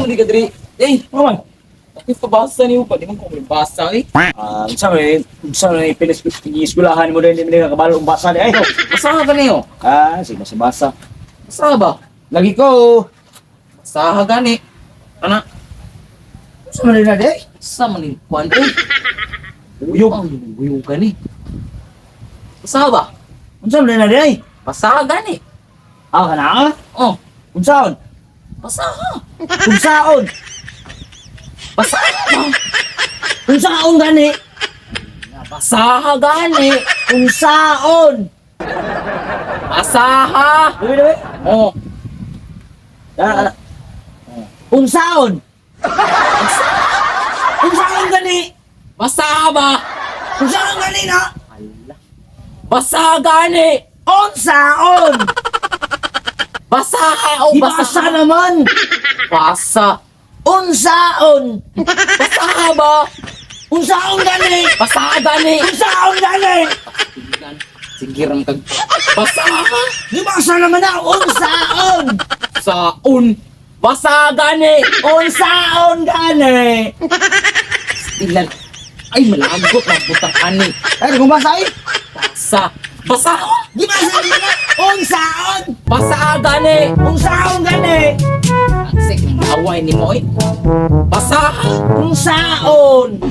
mo di ka diri. Maman. Bakit pabasa niyo pa? Di man ko may basa eh. Sa may pinis-eskwelahan mo din, hindi ka kabalo ang basa di ay. Basaha ka niyo. Sige, basa. Basaha ba? Lagi ko. Basaha gani. Ana, Sa man na di ay. sa man ni kwan eh. Uyog. Ang buyog gani. Basaha ba? Unsa man na di ay? Basaha gani. Kana? Oh, Unsaon? basaha. Unsaon? Basaha ba? Unsaon gani? Basaha gani. Unsaon? Basaha. Dili. Oh, Ana. Unsaon? Unsaon gani? basaha ba? Unsaon gani na? Basaha gani. Unsaon? Basaha o Ibasa basaha. naman. Basa. Unsaon? Basaha ba? Unsaon gani? Basaha gani. Unsaon gani? Sige ram kag basaha. Ibasa naman na. Unsaon? Saun. Basaha gani. Unsaon gani? Ilan. Ay malagot na butang ani. Ay, kung basa eh. Basa. Basaha. Ibasa naman na. Unsaon? Basaha gani. Unsaon gani? Agsik away ni mo eh. Basaha. Unsaon?